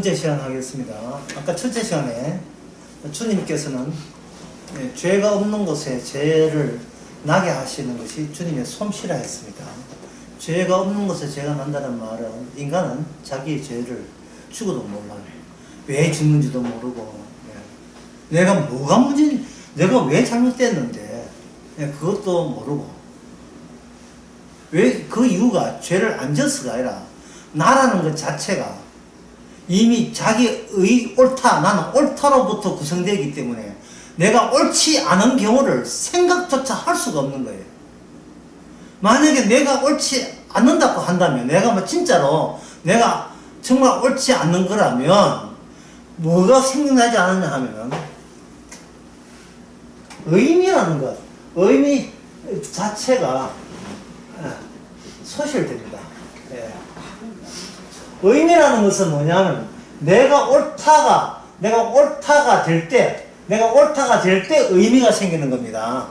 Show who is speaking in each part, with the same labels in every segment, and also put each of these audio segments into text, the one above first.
Speaker 1: 번째 시간 하겠습니다. 아까 첫째 시간에 주님께서는 죄가 없는 곳에 죄를 나게 하시는 것이 주님의 솜씨라 했습니다. 죄가 없는 곳에 죄가 난다는 말은 인간은 자기의 죄를 죽어도 몰라요. 왜 죽는지도 모르고, 내가 뭐가 문제인지, 내가 왜 잘못됐는데 그것도 모르고, 왜 그 이유가 죄를 안 졌어가 아니라 나라는 것 자체가 이미 자기의 옳다, 나는 옳다로부터 구성되기 때문에 내가 옳지 않은 경우를 생각조차 할 수가 없는 거예요. 만약에 내가 옳지 않는다고 한다면, 내가 뭐 진짜로 내가 정말 옳지 않는 거라면 뭐가 생각나지 않느냐 하면 의미라는 것, 의미 자체가 소실됩니다. 의미라는 것은 뭐냐면 내가 옳다가 될 때 의미가 생기는 겁니다.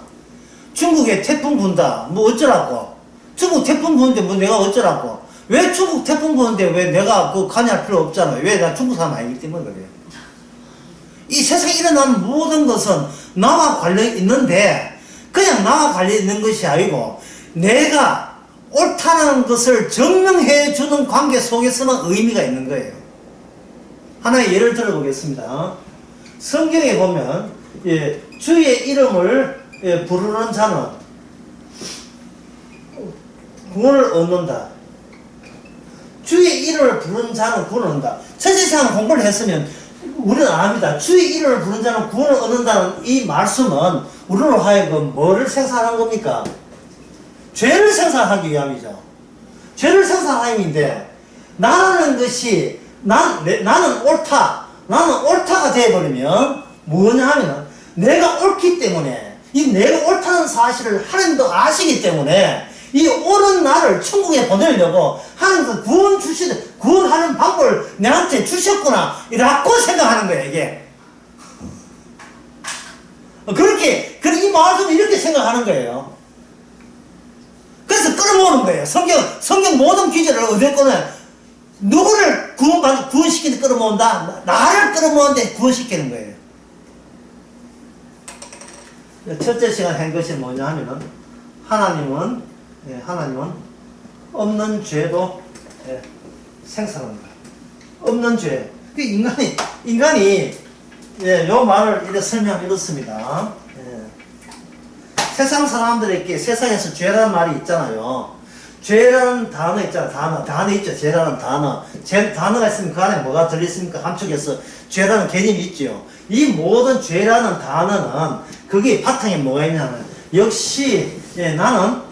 Speaker 1: 중국에 태풍 분다, 뭐 어쩌라고. 중국 태풍 부는데 뭐 내가 어쩌라고. 왜 중국 태풍 부는데 왜 내가 그 관여할 필요 없잖아요. 왜? 나 중국 사람 아니기 때문에 그래요. 이 세상에 일어나는 모든 것은 나와 관련 있는데, 그냥 나와 관련 있는 것이 아니고 내가 옳다는 것을 증명해 주는 관계 속에서만 의미가 있는 거예요. 하나의 예를 들어보겠습니다. 성경에 보면 주의 이름을 부르는 자는 구원을 얻는다. 주의 이름을 부르는 자는 구원을 얻는다. 첫째 시간 공부를 했으면 우리는 압니다. 주의 이름을 부르는 자는 구원을 얻는다는 이 말씀은 우리로 하여금 뭐를 생산한 겁니까? 죄를 생산하기 위함이죠. 죄를 생산하기 위함인데, 나라는 것이 나는 옳다가 되어버리면 뭐냐 하면 내가 옳기 때문에, 이 내가 옳다는 사실을 하나님도 아시기 때문에 이 옳은 나를 천국에 보내려고 하나님도 구원하는 방법을 내한테 주셨구나 라고 생각하는 거예요. 이게 이 말씀을 이렇게 생각하는 거예요. 그래서 끌어모으는 거예요. 성경 모든 기제를 어디거든 누구를 구원시키는 끌어모은다? 나를 끌어모으는데 구원시키는 거예요. 첫째 시간 한 것이 뭐냐 하면은, 하나님은 없는 죄도 생산합니다. 없는 죄. 인간이 요 말을 이렇게 설명하면 이렇습니다. 세상 사람들에게 세상에서 죄라는 말이 있잖아요. 죄라는 단어 있잖아. 단어 있죠. 죄라는 단어. 단어가 있으면 그 안에 뭐가 들어있습니까? 함축해서 죄라는 개념이 있죠. 이 모든 죄라는 단어는 거기에 바탕에 뭐가 있냐면, 역시 나는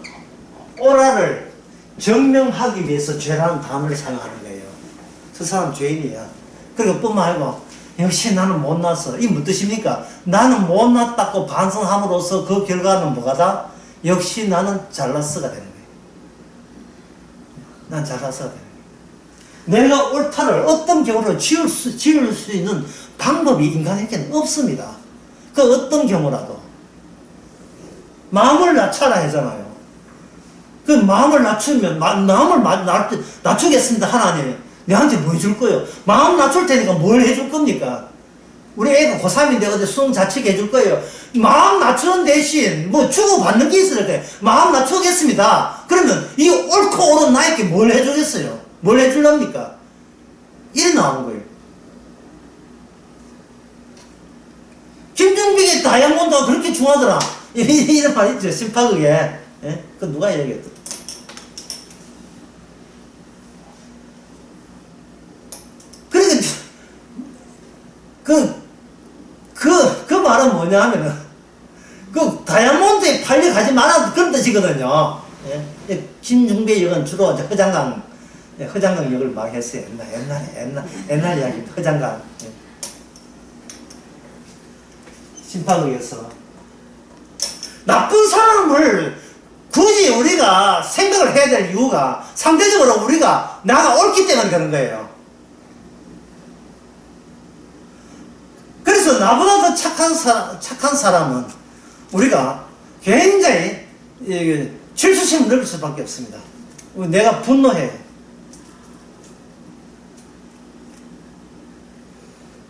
Speaker 1: 오라를 증명하기 위해서 죄라는 단어를 사용하는 거예요. 저 사람 죄인이야. 그리고 뿐만 아니고 역시 나는 못났어. 이게 무슨 뜻입니까? 나는 못났다고 반성함으로써 그 결과는 뭐가다? 역시 나는 잘났어가 되는 거예요. 난 잘났어가 되는 거예요. 내가 옳다를 어떤 경우로 지을 수 있는 방법이 인간에게는 없습니다. 그 어떤 경우라도. 마음을 낮춰라 하잖아요. 그 마음을 낮추면, 마음을 낮추겠습니다. 하나님. 내한테 뭐 해줄 거예요? 마음 낮출 테니까 뭘 해줄 겁니까? 우리 애가 고3인데 어디 수능 자치게 해줄 거예요. 마음 낮추는 대신 뭐 주고받는 게 있어야 돼. 마음 낮추겠습니다. 그러면 이 옳고 옳은 나에게 뭘 해주겠어요? 뭘 해줄랍니까? 이래 나오는 거예요. 김종국의 다이아몬드가 그렇게 중하더라. 이런 말 있죠. 심파극에. 예? 그 누가 얘기했다. 그 말은 뭐냐 하면은, 그 다이아몬드에 팔려가지 말아도 그런 뜻이거든요. 예? 김중배 역은 주로 이제 허장강 역을 막 했어요. 옛날 이야기, 허장강. 예. 심파극에서. 나쁜 사람을 굳이 우리가 생각을 해야 될 이유가 상대적으로 나가 옳기 때문에 그런 거예요. 그래서 나보다 더 착한 사람은 우리가 굉장히 질투심을 느낄 수밖에 없습니다. 내가 분노해.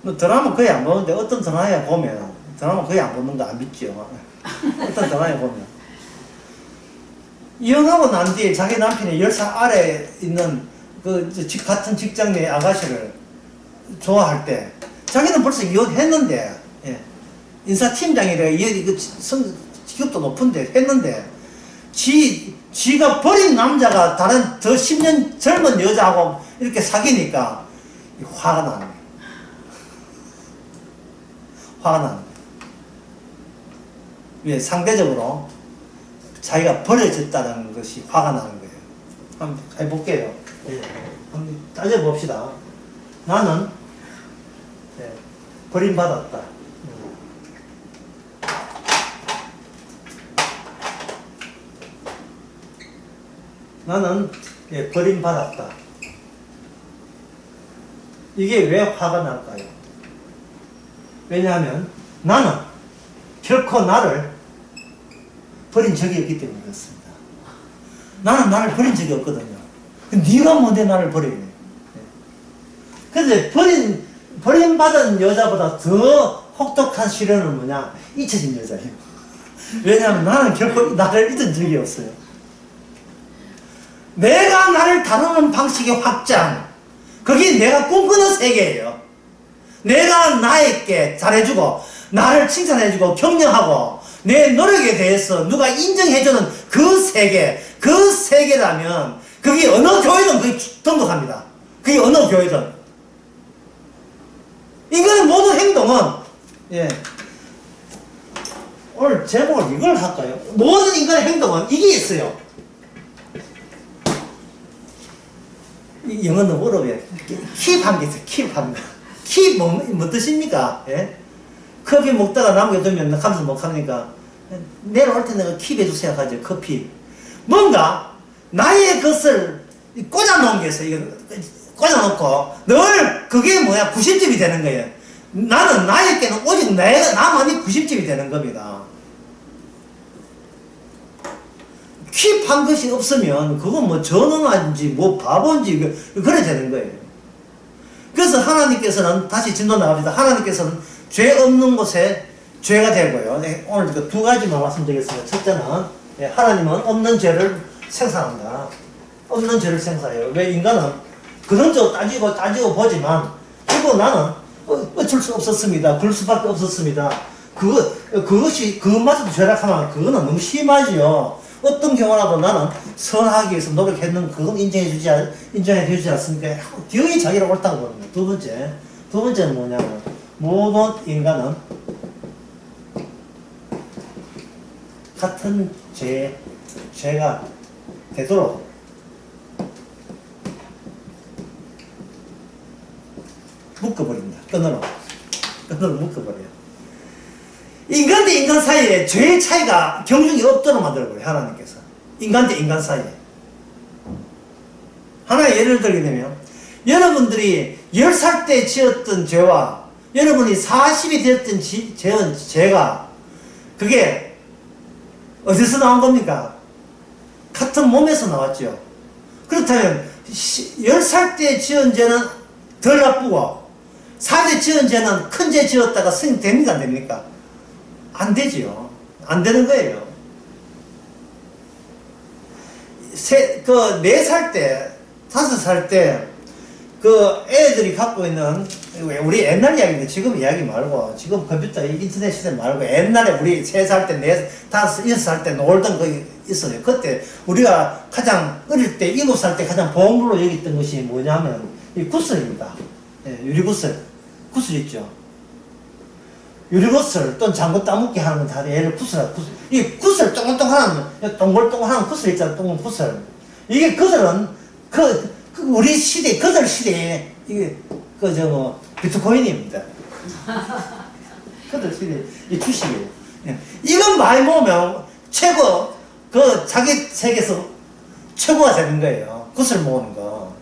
Speaker 1: 뭐 드라마 거의 안 보는데 어떤 드라마에 보면 드라마 거의 안 보는 거 안 믿죠. 어떤 드라마에 보면 이혼하고 난 뒤에 자기 남편이 10살 아래에 있는 같은 직장 내 아가씨를 좋아할 때 자기는 벌써 이혼했는데 예. 인사팀장이래 직급도 높은데 했는데 지가 버린 남자가 다른 더 10년 젊은 여자하고 이렇게 사귀니까 화가 나는 거예요. 화가 나는 거예요. 왜? 상대적으로 자기가 버려졌다는 것이 화가 나는 거예요. 한번 해볼게요. 예. 한번 따져봅시다. 나는 버림받았다. 나는 버림받았다. 이게 왜 화가 날까요? 왜냐하면 나는 결코 나를 버린 적이 없기 때문에 그렇습니다. 나는 나를 버린 적이 없거든요. 네가 뭔데 나를 버리냐. 그런데 버림받은 여자보다 더 혹독한 시련은 뭐냐? 잊혀진 여자예요. 왜냐하면 나는 결코 나를 잊은 적이 없어요. 내가 나를 다루는 방식의 확장, 그게 내가 꿈꾸는 세계예요. 내가 나에게 잘해주고 나를 칭찬해주고 격려하고 내 노력에 대해서 누가 인정해주는 그 세계, 그 세계라면 그게 어느 교회든 그게 등록합니다. 그게 어느 교회든. 인간의 모든 행동은 오늘 제목을 이걸 할까요? 모든 인간의 행동은 이게 있어요. 영어는 어려워요. 킵한 게 있어요. 킵한 거. 킵 뭐 뜻입니까? 예? 커피 먹다가 남게 두면 감수 못합니까? 내려올 때 내가 킵 해주세요 하죠. 커피. 뭔가 나의 것을 꽂아놓은 게 있어요. 꽂아놓고 늘 그게 뭐야? 구심점이 되는 거예요. 나는 나에게는 오직 나만이 구심점이 되는 겁니다. 킵한 것이 없으면 그건 뭐 전능한지 뭐 바본지 그래 되는 거예요. 그래서 하나님께서는 다시 진도 나갑니다. 하나님께서는 죄 없는 곳에 죄가 되고요. 오늘 그 두 가지만 말씀드리겠습니다. 첫째는 하나님은 없는 죄를 생산한다. 없는 죄를 생산해요. 왜? 인간은 그런저 따지고 보지만 그리고 나는 어쩔 수 없었습니다. 그럴 수밖에 없었습니다. 그것마저도 죄락하면 그거는 너무 심하지요. 어떤 경우라도 나는 선하기 위해서 노력했는 그건 인정해주지 않습니까? 뒤에 자기를 옳다고 보는 거예요. 두 번째는 뭐냐면 모든 인간은 같은 죄가 되도록 묶어버립니다. 끈으로 묶어버려요. 인간 대 인간 사이에 죄의 차이가 경중이 없도록 만들어버려요. 하나님께서. 인간 대 인간 사이에. 하나의 예를 들게 되면 여러분들이 10살 때 지었던 죄와 여러분이 40이 되었던 죄가 그게 어디서 나온 겁니까? 같은 몸에서 나왔죠. 그렇다면 10살 때 지은 죄는 덜 나쁘고 4대 지은 죄는 큰 죄 지었다가 승인 됩니까? 안 됩니까? 안 되지요. 안 되는 거예요. 4살 때, 5살 때, 애들이 갖고 있는, 우리 옛날 이야기인데 지금 이야기 말고, 지금 컴퓨터, 인터넷 시대 말고, 옛날에 우리 3살 때, 5, 6살 때 놀던 거 있어요. 그때 우리가 가장 어릴 때, 7살 때 가장 보험으로 여겼던 것이 뭐냐면, 이 구슬입니다. 유리구슬. 구슬 있죠. 유리구슬 또는 장구 따먹기 하는 건 다 얘를 구슬. 이 구슬 동글동글한 동글동글한 구슬 있잖아. 구슬. 이게 구슬은 우리 시대 구슬 시대에 이게 비트코인입니다. 구슬 시대 이 주식이에요. 이건 많이 모으면 최고 자기 세계에서 최고가 되는 거예요. 구슬 모으는 거.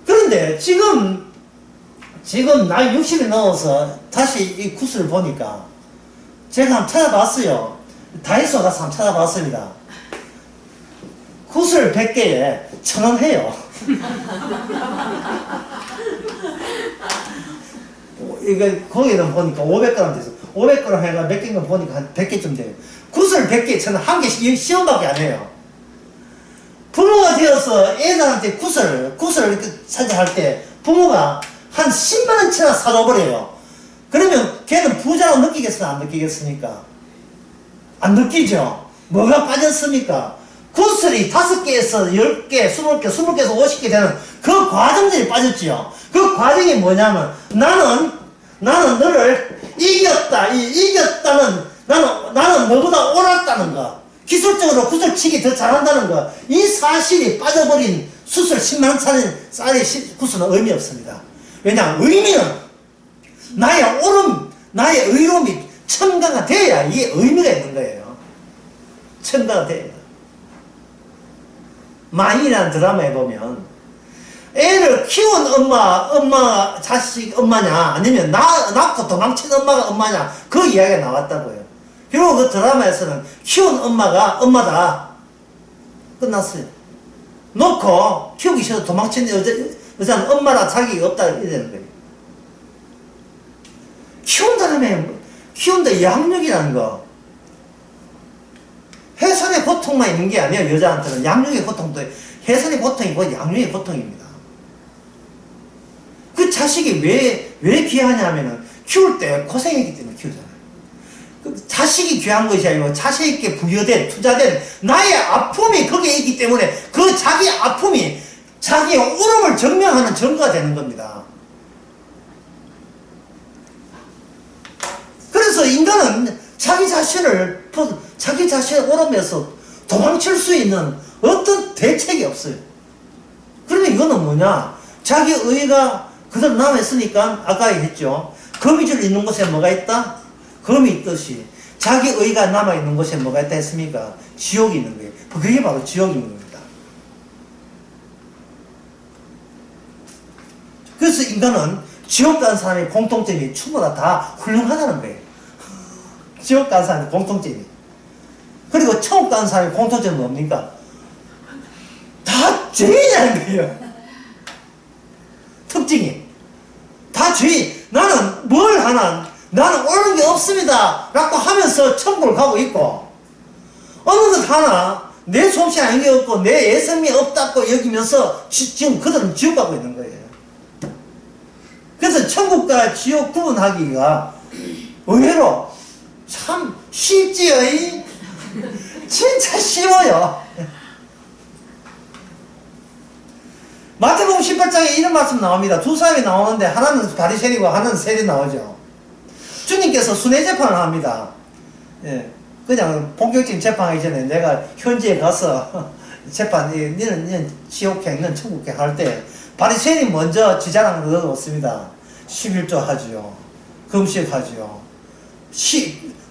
Speaker 1: 그런데 지금 나이 60이 넘어서 다시 이 구슬을 보니까 제가 한번 찾아봤어요. 다이소 가서 한번 찾아봤습니다. 구슬 100개에 1,000원 해요. 이거 거기는 보니까 500g 돼서 500g 해가 몇 개인가 보니까 한 100개쯤 돼요. 굿을 100개 저는 한 개씩 시험밖에 안 해요. 부모가 되어서 애들한테 굿을 이렇게 사자할 때 부모가 한 10만원치나 사줘버려요. 그러면 걔는 부자로 느끼겠어 안 느끼겠습니까? 안 느끼죠. 뭐가 빠졌습니까? 굿슬이 5개에서 10개, 20개, 20개에서 50개 되는 그 과정들이 빠졌지요. 그 과정이 뭐냐면 나는 너를 이겼다. 이겼다는 나는 너보다 옳았다는 거. 기술적으로 굿을 치기 더 잘한다는 거. 이 사실이 빠져버린 수술 10만원짜리 굿은 의미 없습니다. 왜냐 의미는 나의 옳음, 나의 의로움이 첨가가 돼야 이게 의미가 있는 거예요. 첨가가 돼야. 마인이라는 드라마에 보면 애를 키운 엄마 자식 엄마냐 아니면 낳고 도망친 엄마가 엄마냐 그 이야기가 나왔다고요. 그리고 그 드라마에서는 키운 엄마가 엄마다 끝났어요. 놓고 키우기 싫어 도망친 여자는 엄마라 자격이 없다 이러는 거예요. 키운다 양육이라는 거 해산의 고통만 있는 게 아니에요. 여자한테는 양육의 고통도 해산의 고통이고 양육의 고통입니다. 그 자식이 왜 귀하냐면은 키울 때 고생했기 때문에 키우잖아요. 그 자식이 귀한 것이 아니고 자식에게 부여된 투자된 나의 아픔이 거기에 있기 때문에 그 자기 아픔이 자기의 옳음을 증명하는 증거가 되는 겁니다. 그래서 인간은 자기 자신을 옳음에서 도망칠 수 있는 어떤 대책이 없어요. 그러면 이거는 뭐냐? 자기 의가 그대로 남아있으니까 아까 했죠. 거미줄 있는 곳에 뭐가 있다? 검이 있듯이 자기 의가 남아있는 곳에 뭐가 있다 했습니까? 지옥이 있는 거예요. 그게 바로 지옥인 겁니다. 그래서 인간은 지옥 간 사람의 공통점이 전부 다 훌륭하다는 거예요. 지옥 간 사람의 공통점이. 그리고 천국 간 사람의 공통점은 뭡니까? 다 죄인이라는 거예요. 특징이. 다 죄인. 나는 뭘 하나, 나는 옳은 게 없습니다. 라고 하면서 천국을 가고 있고, 어느 것 하나, 내 솜씨 아닌 게 없고, 내 예성이 없다고 여기면서 지금 그들은 지옥 가고 있는 거예요. 그래서 천국과 지옥 구분하기가 의외로 참 쉽지요. 진짜 쉬워요. 마태복음 18장에 이런 말씀 나옵니다. 두 사람이 나오는데 하나는 바리새인이고 하나는 세리 나오죠. 주님께서 순회 재판을 합니다. 예, 그냥 본격적인 재판하기 전에 내가 현지에 가서 재판, 너는 지옥행, 너는 천국행 할 때 바리새인이 먼저 지자랑을 얻어놓습니다. 11조 하지요. 금식하지요.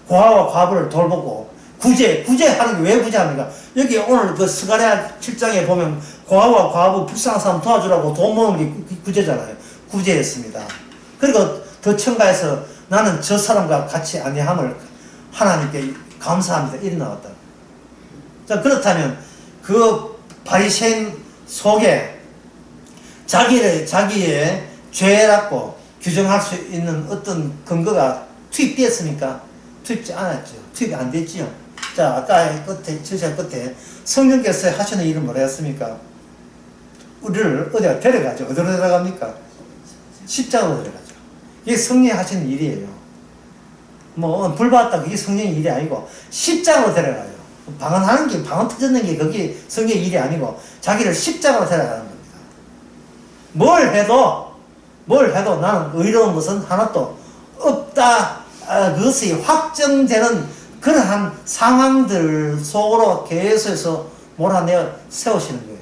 Speaker 1: 고아와 과부를 돌보고 구제하는 게 왜 구제합니까? 여기 오늘 그 스가랴 7장에 보면 고아와 과부 불쌍한 사람 도와주라고 돈 모으는 게 구제잖아요. 구제했습니다. 그리고 더 첨가해서 나는 저 사람과 같이 아니함을 하나님께 감사합니다. 이리 나왔다. 자, 그렇다면 그 바리새인 속에 자기의 죄라고 규정할 수 있는 어떤 근거가 투입되었습니까? 투입지 않았죠. 투입이 안 됐지요. 자, 아까 저자 끝에 성령께서 하시는 일은 뭐라 했습니까? 우리를 어디가 데려가죠. 어디로 데려갑니까? 십자가로 데려가죠. 이게 성령이 하시는 일이에요. 뭐 불 받았다 그게 성령의 일이 아니고 십자가로 데려가요. 방언하는 게, 방언 터졌는 게 그게 성령의 일이 아니고 자기를 십자가로 데려가는 겁니다. 뭘 해도 나는 의로운 것은 하나도 없다. 그것이 확정되는 그러한 상황들 속으로 계속해서 몰아내어 세우시는 거예요.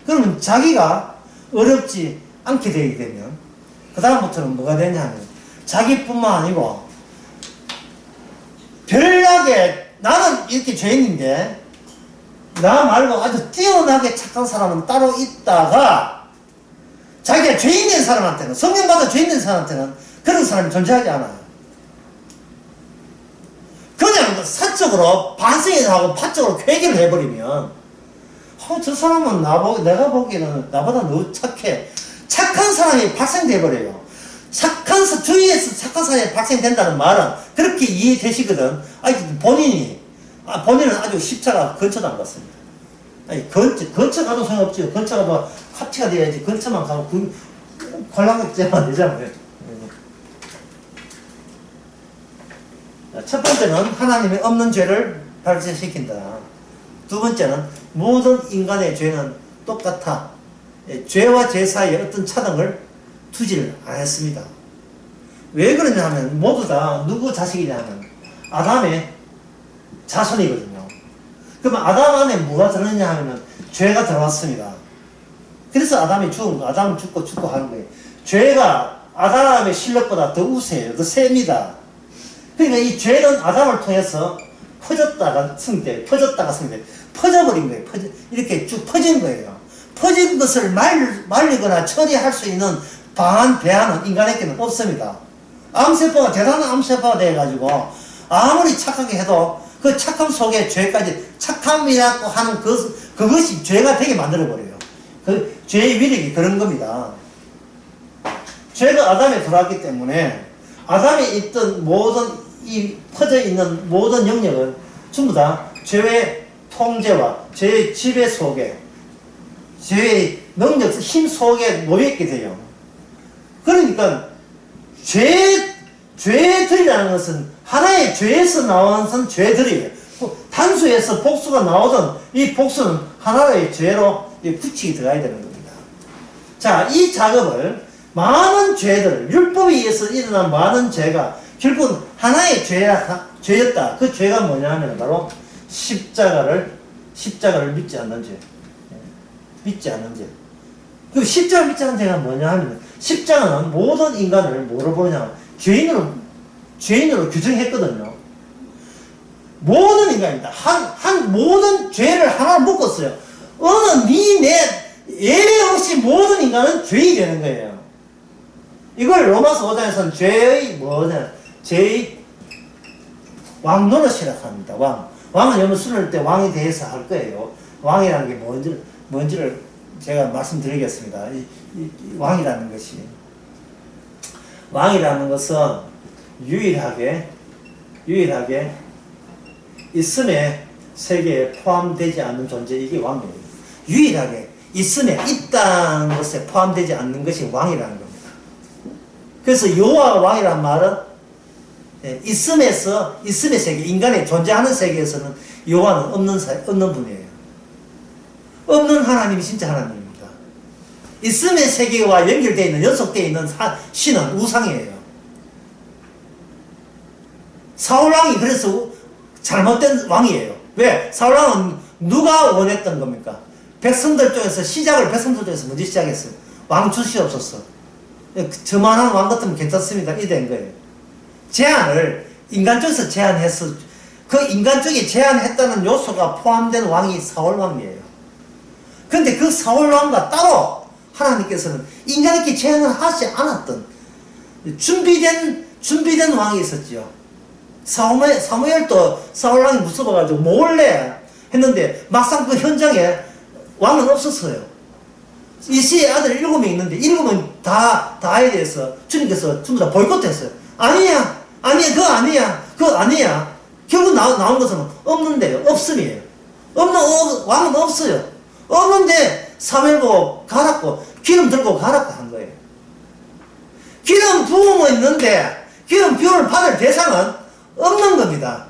Speaker 1: 그러면 자기가 어렵지 않게 되게 되면 그 다음부터는 뭐가 되냐면 자기뿐만 아니고 별나게 나는 이렇게 죄인인데 나 말고 아주 뛰어나게 착한 사람은 따로 있다가 자기가 죄인된 사람한테는 성령받아 죄인된 사람한테는 그런 사람이 존재하지 않아요. 그냥 사적으로 반성을 하고 파적으로 회개를 해버리면 저 사람은 내가 보기에는 나보다 더 착해. 착한 사람이 발생돼버려요. 주위에서 착한 사람이 발생된다는 말은 그렇게 이해되시거든. 아니, 본인은 아주 십자가 근처도 안 갔습니다. 아니, 근처 가도 소용없죠. 근처 가도 합치가 돼야지. 근처만 가고, 관람객제만 안 되잖아요. 첫 번째는 하나님이 없는 죄를 발생시킨다. 두 번째는 모든 인간의 죄는 똑같아. 죄와 죄 사이에 어떤 차등을 두지를 않았습니다. 왜 그러냐 하면 모두 다 누구 자식이냐 하면 아담의 자손이거든요. 그러면 아담 안에 뭐가 들었냐 하면 죄가 들어왔습니다. 그래서 아담이 죽은 거, 아담은 죽고 하는 거예요. 죄가 아담의 실력보다 더 우세해요. 더 셉니다. 그러니까 이 죄는 아담을 통해서 퍼졌다가 승대, 퍼져버린 거예요. 이렇게 쭉 퍼진 거예요. 퍼진 것을 말리거나 처리할 수 있는 방안, 배안은 인간에게는 없습니다. 암세포가 대단한 암세포가 돼가지고 아무리 착하게 해도 그 착함 속에 죄까지, 착함이라고 하는 그것이 죄가 되게 만들어버려요. 그 죄의 위력이 그런 겁니다. 죄가 아담에 들어왔기 때문에 아담에 있던 모든 이 퍼져 있는 모든 영역은 전부 다 죄의 통제와 죄의 지배 속에, 죄의 능력, 힘 속에 놓여있게 돼요. 그러니까 죄들이라는 것은 하나의 죄에서 나오는 죄들이에요. 단수에서 복수가 나오던 이 복수는 하나의 죄로 규칙이 들어가야 되는 겁니다. 자, 이 작업을 많은 죄들, 율법에 의해서 일어난 많은 죄가 결국은 하나의 죄였다. 그 죄가 뭐냐 하면 바로 십자가를 믿지 않는 죄. 믿지 않는 죄. 그 십자가를 믿지 않는 죄가 뭐냐 하면 십자가는 모든 인간을 뭐로 보냐? 죄인으로 규정했거든요. 모든 인간입니다. 모든 죄를 하나 묶었어요. 예외 없이 모든 인간은 죄인이 되는 거예요. 이걸 로마서 5장에서는 죄의 왕노릇이라고 합니다. 왕은 여러분 수련할 때 왕에 대해서 할 거예요. 왕이라는 게 뭔지를 제가 말씀드리겠습니다. 이 왕이라는 것은 유일하게 있음의 세계에 포함되지 않는 존재, 이게 왕이에요. 유일하게 있다는 것에 포함되지 않는 것이 왕이라는 겁니다. 그래서 여호와 왕이란 말은 있음의 세계, 인간의 존재하는 세계에서는 여호와는 없는 분이에요. 없는 하나님이 진짜 하나님입니다. 있음의 세계와 연결되어 있는, 연속되어 있는 신은 우상이에요. 사울왕이 그래서 잘못된 왕이에요. 왜? 사울왕은 누가 원했던 겁니까? 백성들 중에서 먼저 시작했어요. 왕 출시 없었어. 저만한 왕 같으면 괜찮습니다. 이 된 거예요. 제한을 인간 쪽에서 제한해서 그 인간 쪽에 제한했다는 요소가 포함된 왕이 사울왕이에요. 근데 그 사울왕과 따로 하나님께서는 인간에게 제한을 하지 않았던 준비된 왕이 있었죠. 사무엘도 사울왕이 무서워가지고 몰래 했는데 막상 그 현장에 왕은 없었어요. 이시의 아들 7명 있는데 7명 다에 대해서 주님께서 전부 다 보이콧했어요. 그거 아니야. 결국 나온 것은 없는데요. 없음이에요. 왕은 없어요. 없는데 사무엘 보고 가라고, 기름 들고 가라고 한 거예요. 기름 부음은 있는데 기름 부음을 받을 대상은 없는 겁니다.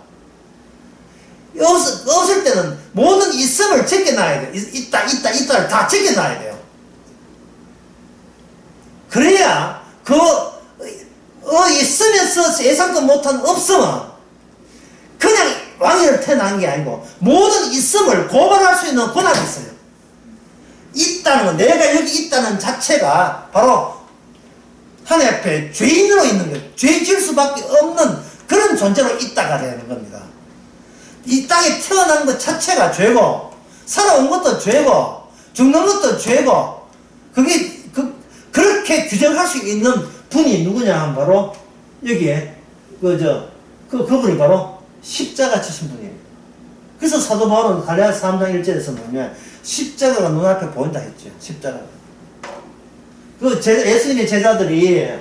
Speaker 1: 없을 때는 모든 있음을 제껴놔야 돼요. 있다를 다 제껴놔야 돼요. 그래야 있으면서 예상도 못한 없음은 그냥 왕위를 태어난 게 아니고 모든 있음을 고발할 수 있는 권한이 있어요. 있다는 건, 내가 여기 있다는 자체가 바로 하나님 앞에 죄인으로 있는 거예요. 죄 지을 수밖에 없는 그런 존재로 있다가 되는 겁니다. 이 땅에 태어난 것 자체가 죄고, 살아온 것도 죄고, 죽는 것도 죄고, 그렇게 규정할 수 있는 분이 누구냐 하면 바로 여기에 그분이 바로 십자가 지신 분이에요. 그래서 사도 바울은 갈라디아서 3장 1절에서 뭐냐면 십자가가 눈앞에 보인다 했죠. 십자가. 예수님의 제자들이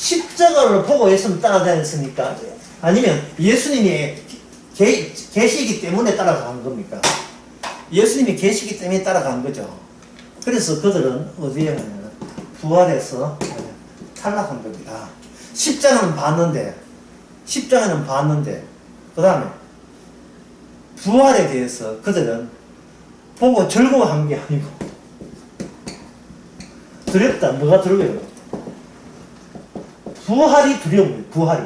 Speaker 1: 십자가를 보고 예수님 따라다녔으니까? 아니면 예수님이 계시기 때문에 따라간 겁니까? 예수님이 계시기 때문에 따라간 거죠. 그래서 그들은 어디에 가냐면 부활해서 탈락한 겁니다. 십자가는 봤는데 그 다음에 부활에 대해서 그들은 보고 즐거워한 게 아니고 두렵다. 뭐가 두려워요? 부활이 두려운 거예요. 부활이.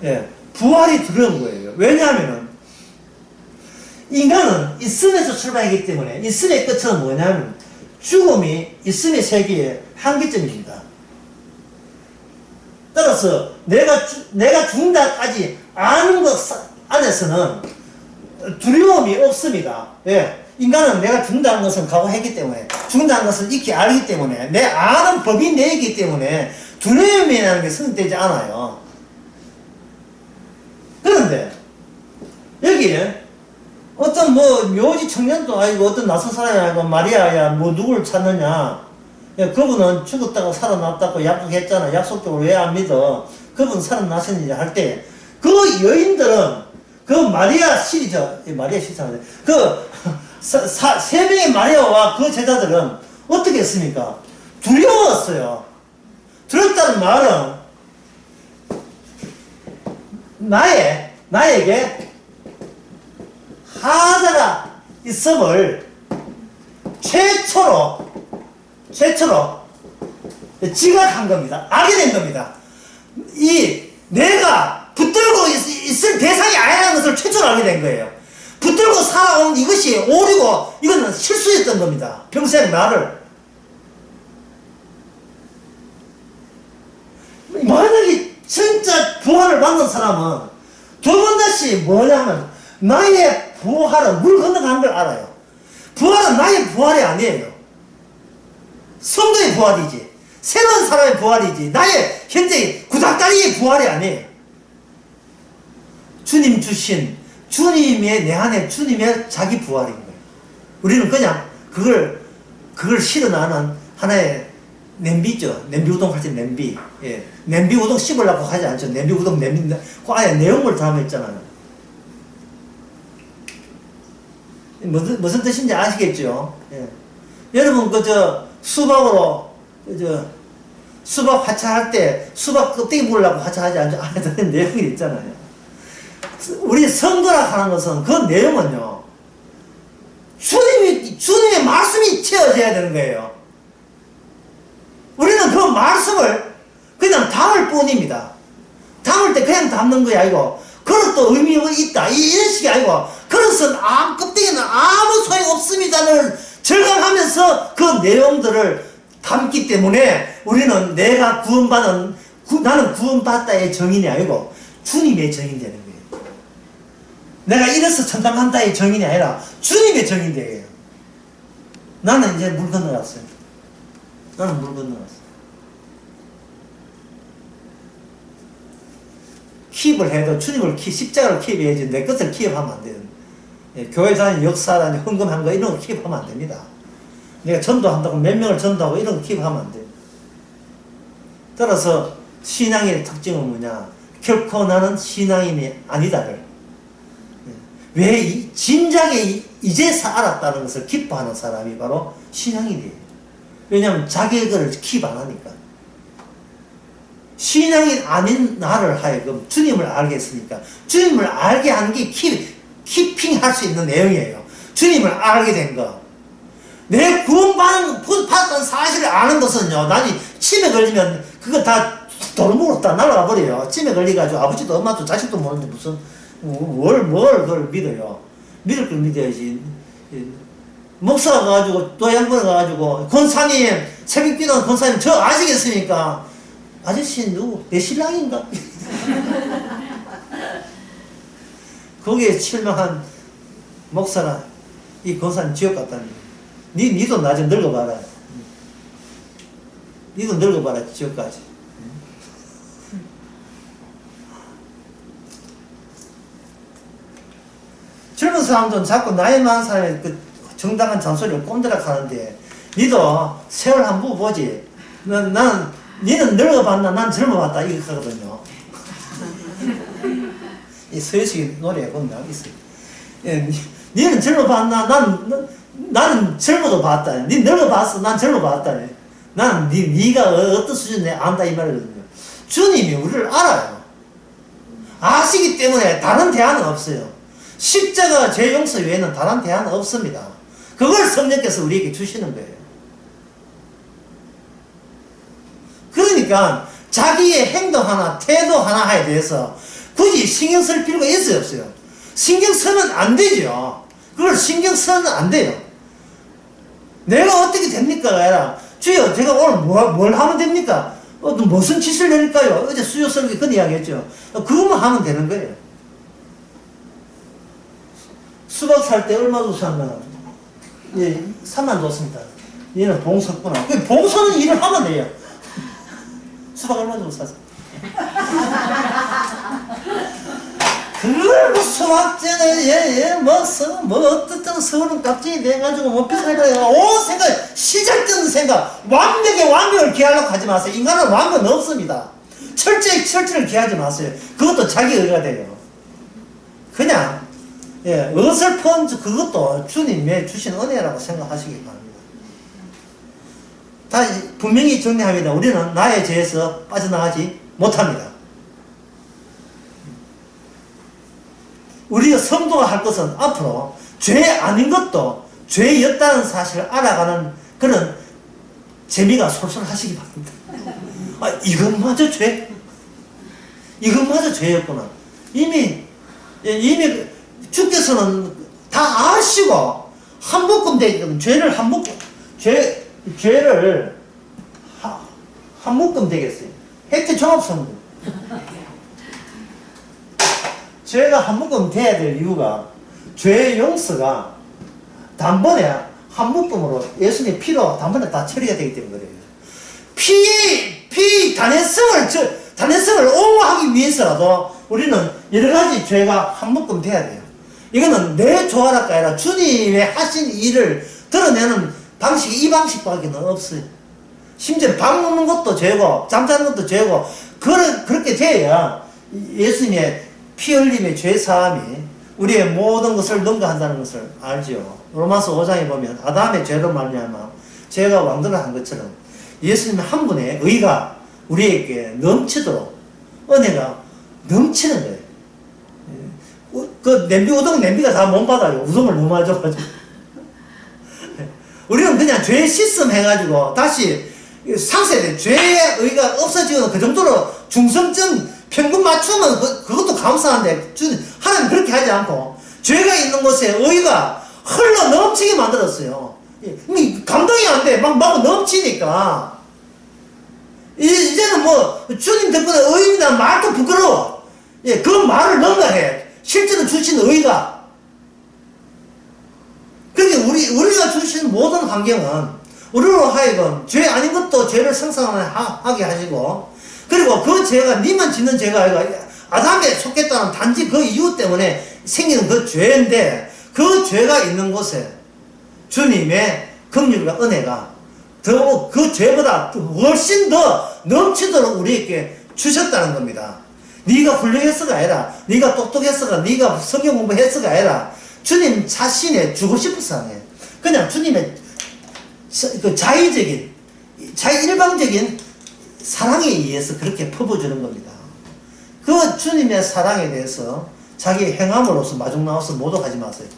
Speaker 1: 예, 부활이 두려운 거예요. 왜냐하면은 인간은 있음에서 출발하기 때문에 있음의 끝은 뭐냐면 죽음이 있음의 세계의 한계점입니다. 따라서 내가 죽는다까지 아는 것 안에서는 두려움이 없습니다. 예. 인간은 내가 죽는다는 것은 각오했기 때문에, 죽는다는 것을 익히 알기 때문에, 내 아는 법이 내기 때문에 두려움이라는 게 성립되지 않아요. 그런데 여기에 어떤 묘지 청년도 아니고 어떤 낯선 사람이 아니고 마리아야 누굴 찾느냐, 야, 그분은 죽었다가 살아났다고 약속했잖아. 약속적으로 왜 안 믿어? 그분 살아나셨느냐 할 때 그 여인들은 그 마리아 시리죠. 마리아 시리잖아요. 세 명의 마리아와 그 제자들은 어떻게 했습니까? 두려웠어요. 두렵다는 말은 나에게 하자가 있음을 최초로 지각한 겁니다. 알게 된 겁니다. 내가 붙들고 있을 대상이 아니라는 것을 최초로 알게 된 거예요. 붙들고 살아온 이것이 오류고 이거는 실수였던 겁니다. 평생 나를. 만약에 진짜 부활을 받는 사람은 두 번 다시 뭐냐면 나의 부활은 물 건너간 걸 알아요. 부활은 나의 부활이 아니에요. 성도의 부활이지. 새로운 사람의 부활이지. 나의 현재 구닥다리의 부활이 아니에요. 주님 주신 주님의 내 안에 주님의 자기 부활인 거예요. 우리는 그냥 그걸 실어나는 하나의 냄비죠. 냄비 우동 할 때 냄비. 예. 냄비 우동 씹으려고 하지 않죠. 냄비 우동 그 아예 내용물 담아있잖아요. 무슨 뜻인지 아시겠죠? 예. 여러분 수박으로 수박 화차할 때 수박 껍데기 먹으려고 화차하지 않죠? 안에 들은 내용이 있잖아요. 우리 성도라 하는 것은 그 내용은요, 주님의 말씀이 채워져야 되는 거예요. 우리는 그 말씀을 그냥 담을 뿐입니다. 담을 때 그냥 담는 거야, 이거. 그릇도 의미가 있다. 이런 식이 아니고, 그릇은 껍데기는 아무 소용 없습니다를 절감하면서 그 내용들을 담기 때문에 우리는 내가 나는 구원받다의 정인이 아니고 주님의 정인이 되는 거예요. 내가 이래서 천당한다의 정인이 아니라 주님의 정인이 돼요. 나는 이제 물 건너갔어요. 나는 물 건너갔어요. 킵을 해도 주님을 십자가를 킵해야지 내 것을 킵하면 안 돼요. 교회 다니는 역사라니 헌금한 거 이런 거 킵하면 안 됩니다. 내가 전도한다고 몇 명을 전도하고 이런 거 킵하면 안 돼요. 따라서 신앙의 특징은 뭐냐? 결코 나는 신앙인이 아니다를. 왜 진작에 이제서 알았다는 것을 기뻐하는 사람이 바로 신앙인이에요. 왜냐하면 자격을 킵 안 하니까. 신앙인 아닌 나를 하여금 주님을 알게 했으니까 주님을 알게 하는 게 키핑 할 수 있는 내용이에요. 주님을 알게 된 거. 내 구원받았다는 사실을 아는 것은요, 나중에 치매 걸리면 그거 다 도루묵으로 다 날아가 버려요. 치매 걸려가지고 아버지도 엄마도 자식도 모르는데 무슨 그걸 믿어요. 믿을 걸 믿어야지. 목사가 가가지고 또 양반을 가가지고 권사님 새벽 기도하는 권사님 저 아시겠습니까? 아저씨 누구? 내 신랑인가? 거기에 실망한 목사나 이 권사님 지옥 갔다니. 니도 나 좀 늙어봐라. 니도 늙어봐라 지옥까지. 젊은 사람들은 자꾸 나이 많은 사람의 그 정당한 잔소리를 꼰대라 하는데 니도 세월 한번 보지. 난 니는 늙어봤나 난 젊어봤다 이거 하거든요. 이 서유식 노래에 보면 있어요. 예, 니는 젊어봤나 나는 젊어도 봤다. 니 늙어봤어 난 젊어봤다. 나는 니가 어떤 수준에 안다 이 말이거든요. 주님이 우리를 알아요. 아시기 때문에 다른 대안은 없어요. 십자가 죄 용서 외에는 다른 대안은 없습니다. 그걸 성령께서 우리에게 주시는 거예요. 그러니까 자기의 행동 하나, 태도 하나에 대해서 굳이 신경 쓸 필요가 있어요, 없어요? 신경 쓰면 안 되죠. 그걸 신경 쓰면 안 돼요. 내가 어떻게 됩니까? 아니라 주여 제가 오늘 뭘 하면 됩니까? 무슨 짓을 내릴까요? 어제 수요 설교 그 이야기했죠. 그것만 하면 되는 거예요. 수박 살 때 얼마 줬샀나 예, 3만 줬습니다. 얘는 봉사구나. 봉사는 일을 하면 돼요. 수박 얼마 주고 샀어? 그걸 뭐 수박전에 어떻든 서울은 깍지이 돼가지고 뭐 비싸니까 생각 시작되는 생각 완벽을 기하려고 하지 마세요. 인간은 완벽은 없습니다. 철저를 기하지 마세요. 그것도 자기 의가 돼요. 그냥 어설픈 그것도 주님의 주신 은혜라고 생각하시기 바랍니다. 다시 분명히 정리합니다. 우리는 나의 죄에서 빠져나가지 못합니다. 우리가 성도가 할 것은 앞으로 죄 아닌 것도 죄였다는 사실을 알아가는 그런 재미가 솔솔하시기 바랍니다. 아, 이것마저 죄? 이것마저 죄였구나. 이미 주께서는 다 아시고 한 묶음 되게끔 죄를 한 묶음 되겠어요. 혜택 종합선물. 죄가 한 묶음 돼야 될 이유가 죄의 용서가 단번에 한 묶음으로 예수님의 피로 단번에 다 처리가 되기 때문에 그래요. 단연성을 옹호하기 위해서라도 우리는 여러 가지 죄가 한 묶음 돼야 돼요. 이거는 내 조화랄까 아니라 주님의 하신 일을 드러내는 방식이 이 방식밖에 없어요. 심지어 밥 먹는 것도 죄고 잠자는 것도 죄고 그렇게 돼야 예수님의 피 흘림의 죄 사함이 우리의 모든 것을 능가한다는 것을 알죠. 로마서 5장에 보면 아담의 죄로 말미암아 죄가 왕도를 한 것처럼 예수님의 한 분의 의가 우리에게 넘치도록 은혜가 넘치는 거예요. 그 우동 냄비가 다 못 받아요. 우동을 너무 많이 줘가지고. 우리는 그냥 죄 씻음 해가지고 다시 상세된 죄의 의가 없어지고 그 정도로 중성점 평균 맞추면 그것도 감사한데 하나님 그렇게 하지 않고 죄가 있는 곳에 의가 흘러 넘치게 만들었어요. 감당이 안 돼. 막 넘치니까. 이제는 뭐 주님 덕분에 의입니다. 말도 부끄러워. 그 말을 넘나해. 실제로 주신 의가. 그러니까 우리가 주신 모든 환경은 우리로 하여금 죄 아닌 것도 죄를 생산하게 하시고 그리고 그 죄가 니만 짓는 죄가 아니라 아담에 속했다는 단지 그 이유 때문에 생기는 그 죄인데 그 죄가 있는 곳에 주님의 긍휼과 은혜가 더욱 그 죄보다 훨씬 더 넘치도록 우리에게 주셨다는 겁니다. 네가 훌륭했어가 아니라 네가 똑똑했어가 네가 성경 공부했어가 아니라 주님 자신의 주고 싶어서 하네. 그냥 주님의 그 일방적인 사랑에 의해서 그렇게 퍼부어주는 겁니다. 그 주님의 사랑에 대해서 자기 행함으로서 마중 나와서 모독하지 마세요.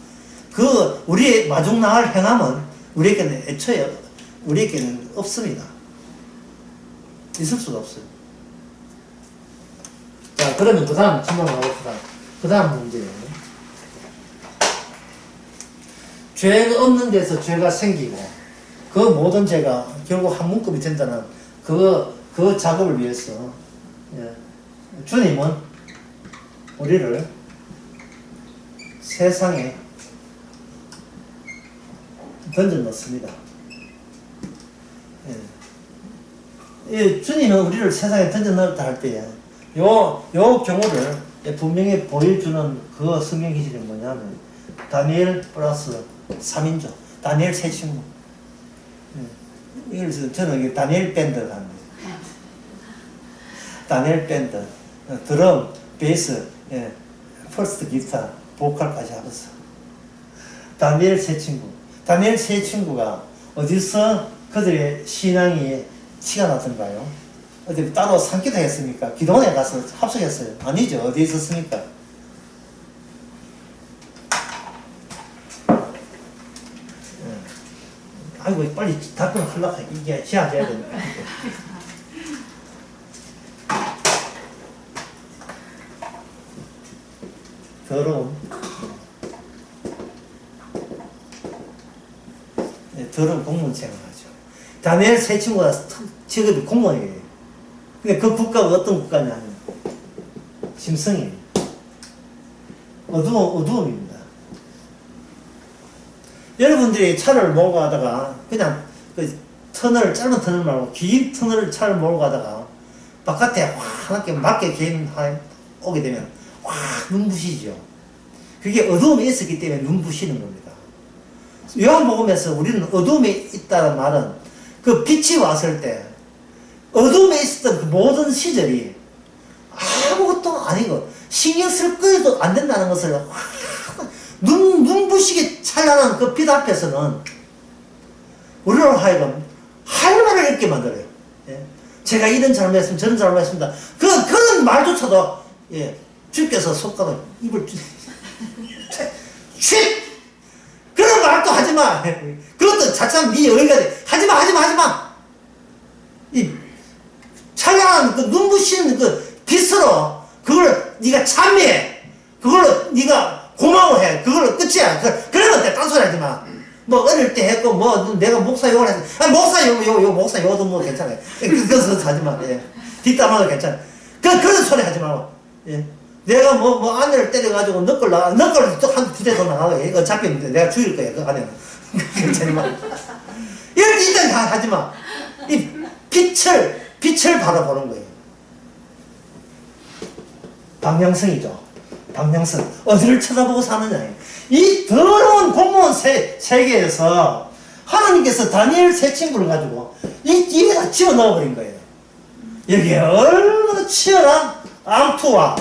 Speaker 1: 그 우리의 마중 나갈 행함은 우리에게는 애초에 우리에게는 없습니다. 있을 수가 없어요. 자, 그러면 그 다음 질문 나옵시다. 그 다음 문제예요. 죄가 없는 데서 죄가 생기고 그 모든 죄가 결국 한 묶음이 된다는 그 작업을 위해서 주님은 우리를 세상에 던져 넣습니다. 주님은 우리를 세상에 던져 넣었다 할 때에 요 경우를 분명히 보여주는 그 성경 기술이 뭐냐면 다니엘 플러스 3인조 다니엘 세 친구 그래서 저는 이게 다니엘 밴드를 합니다. 다니엘 밴드, 드럼, 베이스, 예, 퍼스트 기타, 보컬까지 하면서. 다니엘 세 친구. 다니엘 세 친구가 어디서 그들의 신앙이 티가 났던가요? 어디 따로 산기도 했습니까? 기도원에 가서 합숙했어요? 아니죠. 어디 있었습니까? 아이고, 빨리 답변을 하려고 이게 해야 되는데. 더러운, 더러운 공무원 생활하죠. 다니엘 세 친구가 직업이 공무원이에요. 근데 그 국가가 어떤 국가냐면, 심성이에요. 어두움입니다. 여러분들이 차를 몰고 가다가 그냥 그 터널, 짧은 터널 말고 긴 터널 차를 몰고 가다가 바깥에 환하게 맞게 개인 오게 되면 확 눈부시죠. 그게 어두움에 있었기 때문에 눈부시는 겁니다. 요한복음에서 우리는 어두움에 있다는 말은 그 빛이 왔을 때 어두움에 있었던 그 모든 시절이 아무것도 아니고 신경 쓸 거에도 안 된다는 것을 확 눈부시게 찬란한 그 빛 앞에서는 우리로 하여금 할 말을 읽게 만들어요. 예? 제가 이런 잘못했습니다. 저런 잘못했습니다. 그런 말조차도, 예, 주께서 손가락 입을 쉿! 그런 말도 하지 마. 그것도 자칫하면 네 어이가 돼. 하지 마. 이 찬란한 그 눈부시는 그 빛으로 그걸 네가 참여해. 그걸로 네가 고마워해. 그걸로 끝이야. 그러면 돼. 딴소리 하지 마. 뭐 어릴 때 했고 뭐 내가 목사 욕을 했어. 아니 목사 목사 욕도 뭐 괜찮아요. 그것은 하지 마. 예. 뒷담화도 괜찮아. 그런 소리 하지 말고. 예. 내가 뭐 아내를 때려가지고 너걸 또 한 두 대 더 나가고, 어차피 내가 죽일 거야, 그 아내는. 괜찮이 마. 이런 일단 하지 마. 이 빛을 바라보는 거예요. 방향성이죠. 방향성. 어디를 쳐다보고 사느냐. 이 더러운 공무원 세계에서 하나님께서 다니엘 세 친구를 가지고 이 입에다 집어넣어버린 거예요. 여기에 얼마나 치열한 암투와,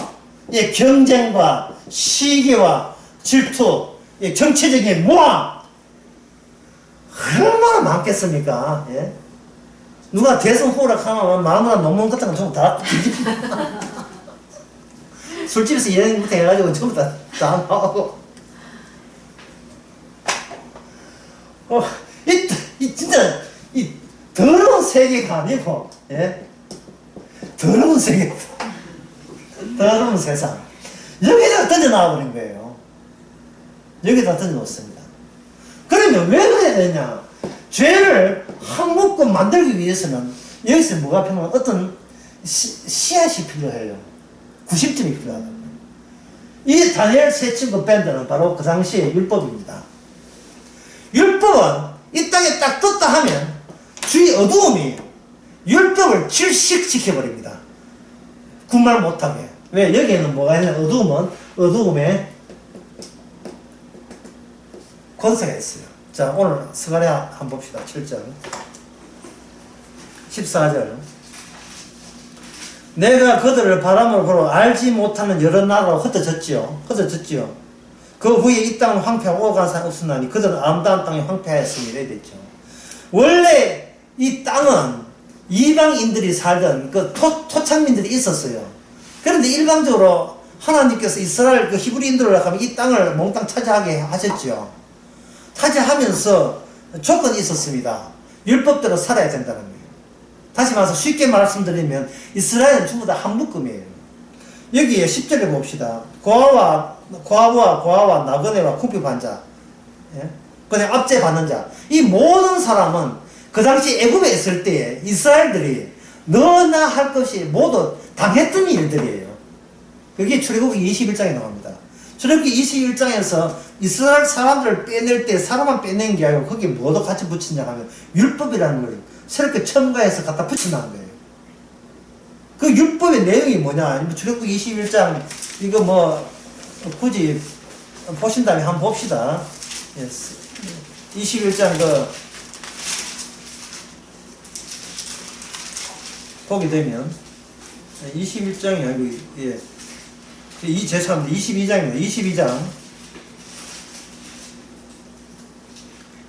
Speaker 1: 예, 경쟁과 시기와 질투, 예, 정치적인 모함 얼마나 많겠습니까? 예? 누가 대선 후보라 하면 마누라 논문 같은 거 전부 다 술집에서 예능부터 해가지고 전부 다 나오고, 진짜 이 더러운 세계가 아니고, 예? 더러운 세계. 더러운 세상. 여기다 던져놔버린 거예요. 여기다 던져놓습니다. 그러면 왜 그래야 되냐? 죄를 한묶음 만들기 위해서는 여기서 뭐가 필요하면 어떤 씨앗이 필요해요. 구심점이 필요하다. 이 다니엘 세 친구 밴드는 바로 그 당시의 율법입니다. 율법은 이 땅에 딱 떴다 하면 주의 어두움이 율법을 질식시켜버립니다. 군말 못하게. 왜? 여기에는 뭐가 있냐? 어두움에 권세가 있어요. 자, 오늘 스가랴 한번 봅시다. 7절 14절. 내가 그들을 바람으로 불어 알지 못하는 여러 나라로 흩어졌지요. 그 후에 이 땅을 황폐하고 오간 산이 없었나니 그들은 아름다운 땅에 황폐하였으니 이래 됐죠. 원래 이 땅은 이방인들이 살던 그 토착민들이 있었어요. 그런데 일방적으로 하나님께서 이스라엘 그 히브리인들을 하면 이 땅을 몽땅 차지하게 하셨죠. 차지하면서 조건이 있었습니다. 율법대로 살아야 된다는 거예요. 다시 말해서 쉽게 말씀드리면 이스라엘은 전부 다 한 묶음이에요. 여기에 10절에 봅시다. 고아와 나그네와 쿠피 반자, 예? 그다음에 압제 받는 자. 이 모든 사람은 그 당시 애굽에 있을 때에 이스라엘들이 너나 할 것이 모두 당했던 일들이에요. 그게 출애굽기 21장에 나옵니다. 출애굽기 21장에서 이스라엘 사람들을 빼낼 때 사람만 빼낸 게 아니고 거기에 뭐도 같이 붙이냐 하면 율법이라는 걸 새롭게 첨가해서 갖다 붙인다는 거예요. 그 율법의 내용이 뭐냐? 출애굽기 21장 이거 뭐 굳이 보신 다음에 한번 봅시다. 21장 보게 되면 21장이 아니고 예. 죄송합니다. 22장입니다.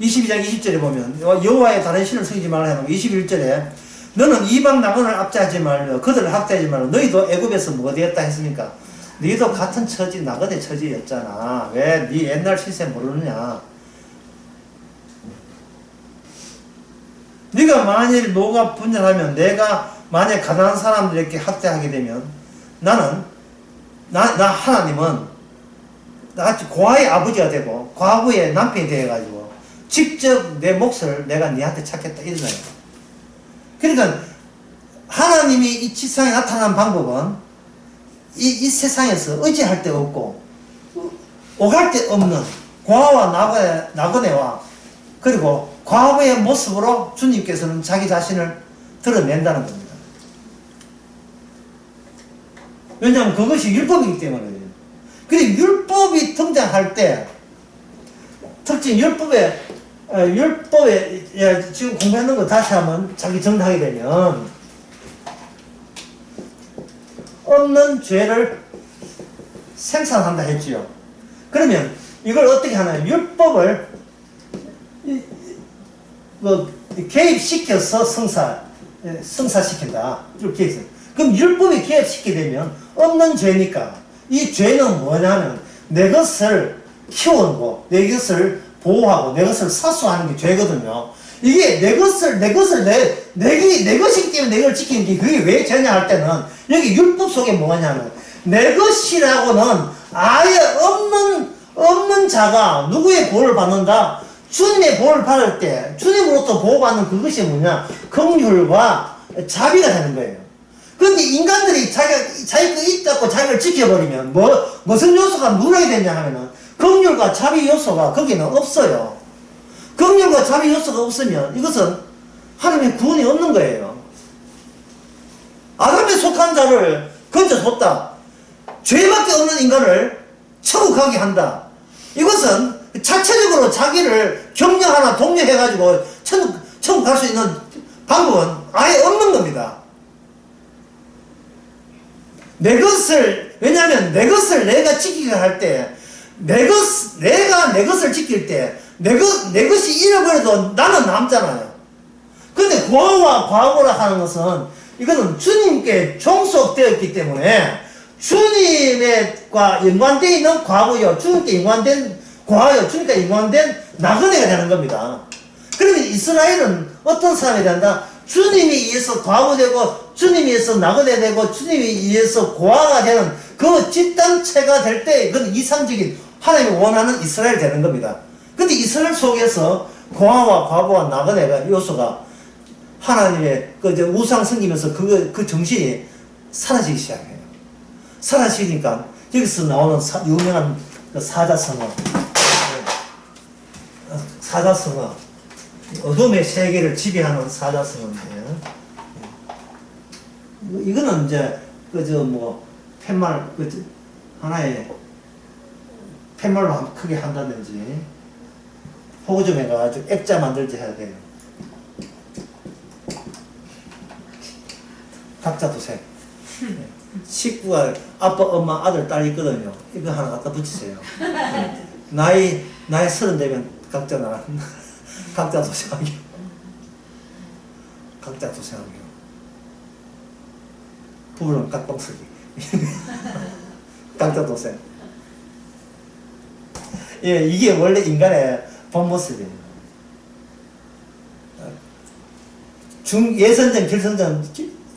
Speaker 1: 22장 20절에 보면 여호와의 다른 신을 섬기지 말라 하는 거 21절에 너는 이방 나그네를 압제하지 말며 그들을 학대하지 말라. 너희도 애굽에서 뭐가 되었다 했습니까? 너희도 같은 처지 나그네 처지였잖아. 왜 네 옛날 시세 모르느냐? 네가 만일 뭐가 분열하면 내가 만약 가난한 사람들에게 학대하게 되면 나는 나 하나님은 나같이 고아의 아버지가 되고 과부의 남편이 되어가지고 직접 내 몫을 내가 네한테 찾겠다 이런 거예요. 그러니까 하나님이 이 지상에 나타난 방법은 이 세상에서 의지할 데가 없고 오갈 데 없는 고아와 나그네와 그리고 과부의 모습으로 주님께서는 자기 자신을 드러낸다는 겁니다. 왜냐하면 그것이 율법이기 때문에. 그리고 율법이 등장할 때 특징 율법에 지금 공부하는 거 다시 한번 자기 정리하게 되면 없는 죄를 생산한다 했지요. 그러면 이걸 어떻게 하나요? 율법을 개입시켜서 성사시킨다. 이렇게 있어요. 그럼 율법이 개입시키게 되면 없는 죄니까 이 죄는 뭐냐면 내 것을 키우고 내 것을 보호하고 내 것을 사수하는 게 죄거든요. 이게 내 것이기 때문에 내 걸 지키는 게 그게 왜 죄냐 할 때는 여기 율법 속에 뭐냐면 내 것이라고는 아예 없는 자가 누구의 보호를 받는다? 주님의 보호를 받을 때 주님으로부터 보호받는 그것이 뭐냐? 긍휼과 자비가 되는 거예요. 그런데 인간들이 자기 거 있다고 자기를 지켜버리면 무슨 요소가 누락이 되냐 하면은 긍휼과 자비 요소가 거기는 없어요. 긍휼과 자비 요소가 없으면 이것은 하나님의 구원이 없는 거예요. 아담에 속한 자를 건져줬다. 죄밖에 없는 인간을 천국 가게 한다. 이것은 자체적으로 자기를 격려하나 독려해가지고 천국 갈 수 있는 방법은 아예 없는 겁니다. 왜냐하면 내 것을 내가 지키게 할 때, 내가 내 것을 지킬 때, 내 것이 잃어버려도 나는 남잖아요. 근데 고아와 과부라 하는 것은, 이거는 주님께 종속되었기 때문에, 주님과 연관되어 있는 과부요, 주님께 연관된 고아요, 주님께 연관된 나그네가 되는 겁니다. 그러면 이스라엘은 어떤 사람이 된다? 주님이 의해서 과부되고 주님이 의해서 나그네 되고 주님이 의해서 고아가 되는 그 집단체가 될 때 그건 이상적인 하나님이 원하는 이스라엘이 되는 겁니다. 근데 이스라엘 속에서 고아와 과부와 나그네가 요소가 하나님의 우상 섬기면서 그 정신이 사라지기 시작해요. 사라지니까 여기서 나오는 유명한 사자성어 어둠의 세계를 지배하는 사자성어인데 이거는 이제 팻말 하나의 팻말로 크게 한다든지 호구 좀 해가지고 액자 만들지 해야 돼요. 각자 두세. 식구가 아빠, 엄마, 아들, 딸 있거든요. 이거 하나 갖다 붙이세요. 나이 30 되면 각자 각자 도생하기로. 각자 도생하기로. 부부는 깍동쓰기. 각자 도생. 예, 이게 원래 인간의 본 모습이에요.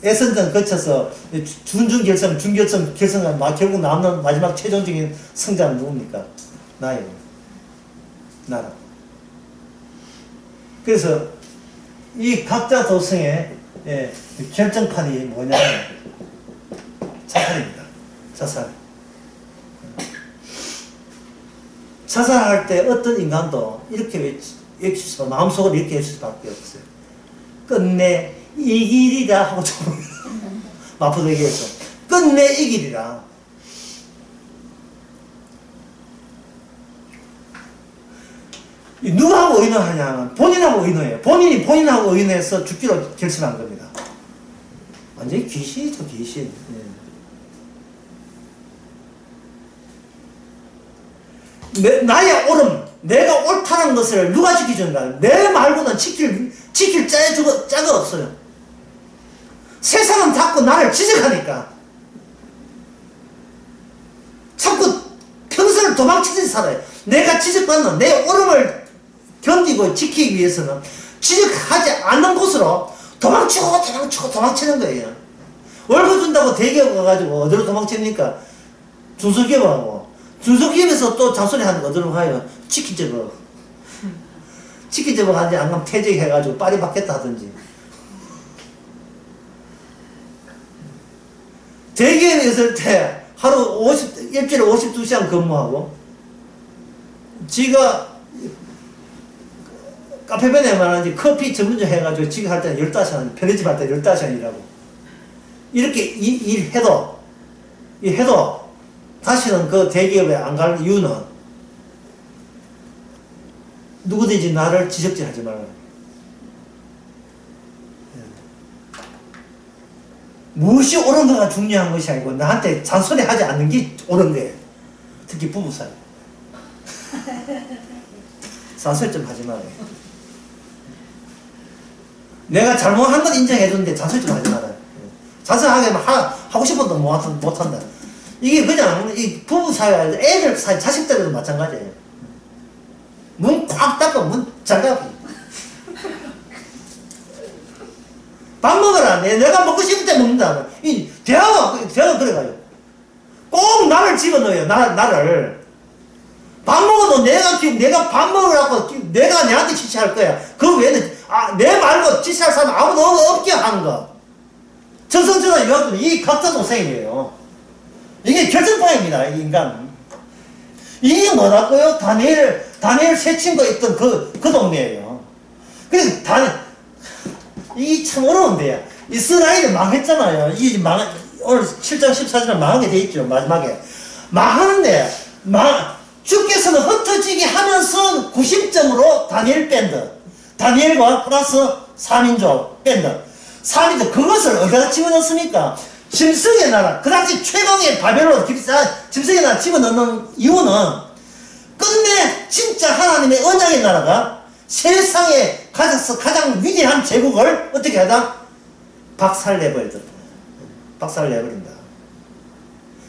Speaker 1: 예선전 거쳐서 준중결승, 준결승, 결승은 결국 남는 마지막 최종적인 승자는 누굽니까? 나예요. 나라. 그래서 이 각자 도성의 결정판이 뭐냐면 자살입니다. 자살. 자살할 때 어떤 인간도 이렇게 외치서 마음속으로 이렇게 외칠 수밖에 없어요. 끝내 이 길이라 하고 마포대교에서 끝내 이 길이라. 누구하고 의논하냐면 본인하고 의논해요. 본인하고 의논해서 죽기로 결심한 겁니다. 완전히 귀신이죠, 귀신. 나의 옳음, 내가 옳다는 것을 누가 지켜준다? 내 말고는 지킬 자가 없어요. 세상은 자꾸 나를 지적하니까. 자꾸 평생을 도망치듯이 살아요. 내가 지적받는 내 옳음을 견디고 지키기 위해서는 지적하지 않는 곳으로 도망치는 거예요. 월급 준다고 대기업 가가지고 어디로 도망칩니까? 중소기업하고. 중소기업에서 또 잔소리 하는 거 어디로 가요? 치킨집으로. 치킨집으로 가는지 안 가면 퇴직해가지고 파리 받겠다 하든지. 대기업에 있을 때 하루 일주일에 52시간 근무하고, 지가 카페베네 말하는지 커피 전문점 해가지고 지가 할 때는 15시간, 편의점 할 때 15시간이라고. 이렇게 일해도 다시는 그 대기업에 안 갈 이유는 누구든지 나를 지적질 하지 말라. 무엇이 옳은가가 중요한 것이 아니고 나한테 잔소리 하지 않는 게 옳은 거예요. 특히 부부 사이. 잔소리 좀 하지 말아요. 내가 잘못한 건 인정해주는데 잔소리 좀 하지 말아요. 잔소리하게 하고 싶어도 못한다. 이게 그냥 이 부부 사이, 애들 사이, 자식들에도 마찬가지예요. 문 꽉 닫고 문 잘 닫고. 밥 먹으라. 내가 먹고 싶을 때 먹는다. 대화가 그래가요. 꼭 나를 집어넣어요. 나를. 밥 먹어도 내가 밥 먹으라고 내가 내한테 지시할 거야. 그 외에는, 내 말고 지시할 사람 아무도 없게 하는 거. 저승전화 유학은 이 각자 동생이에요. 이게 결정판입니다, 이 인간. 이게 뭐라고요? 다니엘 세 친구가 있던 그 동네예요. 그래서 이게 참 어려운데요. 이스라엘이 망했잖아요. 오늘 7장 14절에 망하게 돼 있죠, 마지막에. 망하는데, 주께서는 흩어지게 하면서 90점으로 다니엘 밴드. 다니엘과 플러스 3인조 밴드. 3인조, 그것을 어디다 집어넣습니까? 짐승의 나라, 그 당시 최강의 바벨론, 짐승의 나라 집어넣는 이유는 끝내 진짜 하나님의 언약의 나라가 세상에 가장 위대한 제국을 어떻게 하다? 박살내버린다.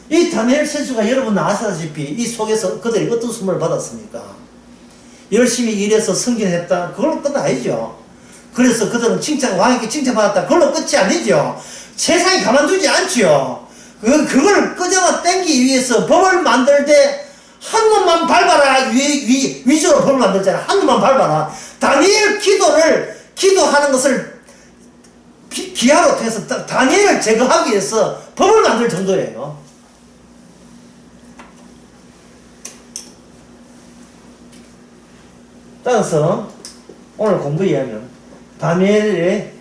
Speaker 1: 이 다니엘 선수가 여러분 아시다시피 이 속에서 그들이 어떤 수모를 받았습니까? 열심히 일해서 승진했다. 그걸로 끝 아니죠. 그래서 그들은 왕에게 칭찬받았다. 그걸로 끝이 아니죠. 세상이 가만두지 않지요. 그걸 끄적어 땡기기 위해서 법을 만들 때 한 놈만 밟아라. 위주로 법을 만들잖아. 한 놈만 밟아라. 다니엘 기도하는 것을 기하로 통해서 다니엘을 제거하기 위해서 법을 만들 정도예요. 따라서 오늘 공부 이야기는 다니엘의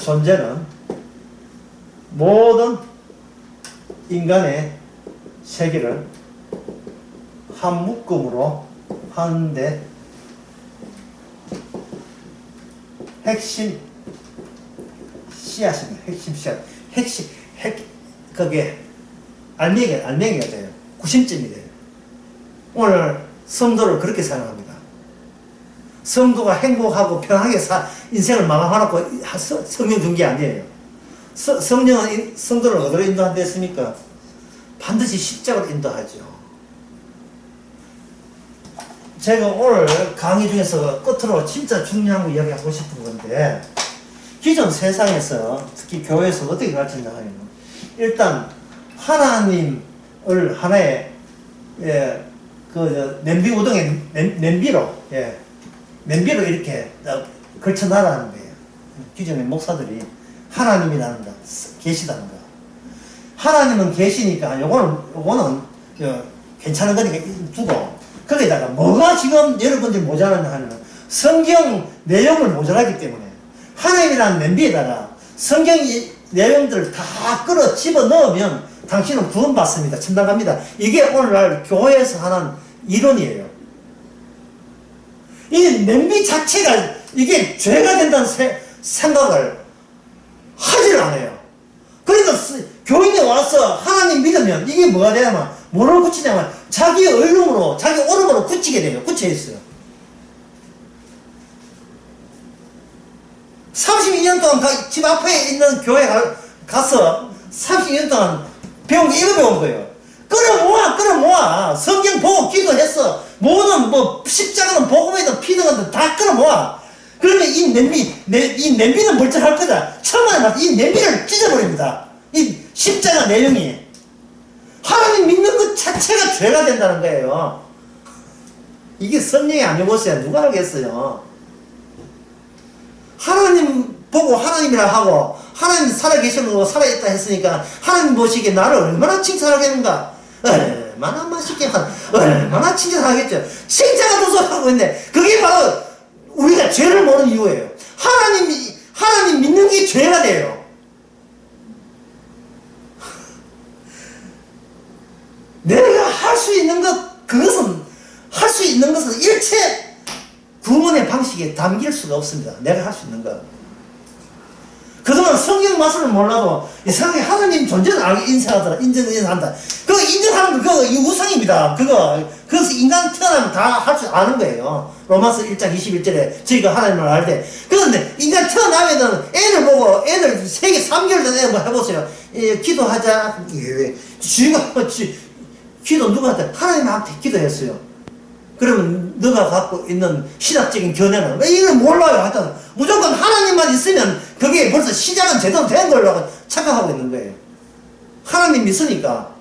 Speaker 1: 존재는 모든 인간의 세계를 한 묶음으로 하는데 핵심 씨앗입니다. 그게 알맹이가 돼요. 구심점이 돼요. 오늘 성도를 그렇게 사랑합니다. 성도가 행복하고 편하게 인생을 마감해놓고 성령 준 게 아니에요. 성령은 성도를 어디로 인도한다 했습니까? 반드시 십자가로 인도하죠. 제가 오늘 강의 중에서 끝으로 진짜 중요한 거 이야기하고 싶은 건데, 기존 세상에서 특히 교회에서 어떻게 가르치냐 하면 일단 하나님을 하나의 냄비 우동에 냄비로 이렇게 걸쳐놔라는 거예요. 기존의 목사들이 하나님이라는 거, 계시다는 거. 하나님은 계시니까 요거는 괜찮은 거니까 두고, 거기다가 뭐가 지금 여러분들이 모자라냐 하면 성경 내용을 모자라기 때문에 하나님이라는 냄비에다가 성경 내용들을 다 끌어 집어 넣으면 당신은 구원받습니다. 천당 갑니다. 이게 오늘날 교회에서 하는 이론이에요. 이 냄비 자체가 이게 죄가 된다는 생각을 하질 않아요. 믿으면 이게 뭐가 되냐면 뭐를 굳히냐면 자기 얼lum으로 자기 오름으로 굳히게 돼요. 굳혀 있어요. 32년 동안 집 앞에 있는 교회 가서 32년 동안 배운 게 이거 배운 거예요. 끌어모아. 성경 보고 기도했어. 뭐는 뭐 십자가는 복음이든 피든 다 끌어모아. 그러면 이 냄비는 멀쩡할 거다. 처음에 이 냄비를 찢어버립니다. 이 십자가 내용이. 하나님 믿는 것 자체가 죄가 된다는 거예요. 이게 성령이 아니고서야 누가 알겠어요. 하나님 보고 하나님이라 하고 하나님 살아계시는 살아있다 했으니까 하나님 보시기에 나를 얼마나 칭찬하겠는가. 얼마나 맛있게 얼마나 칭찬하겠죠. 칭찬하면서 하고 있는데 그게 바로 우리가 죄를 모르는 이유예요. 하나님 믿는 게 죄가 돼요. 내가 할 수 있는 할 수 있는 것은 일체 구원의 방식에 담길 수가 없습니다. 내가 할 수 있는 것. 그동안 성경 말씀을 몰라도 이상하게 하나님 존재를 알고 인정한다. 그거 인정하는 거, 그거 우상입니다. 그래서 인간 태어나면 다 할 줄 아는 거예요. 로마서 1장 21절에 저희가 하나님을 알 때. 그런데 인간 태어나면은 애를 보고, 애들 세계 3개월 된 애 한번 해보세요. 기도하자. 기도 누구한테? 하나님한테 기도했어요. 그러면 너가 갖고 있는 신학적인 견해는 왜 이걸 몰라요? 하여튼 무조건 하나님만 있으면 그게 벌써 시작은 제대로 된 걸로 착각하고 있는 거예요. 하나님 믿으니까.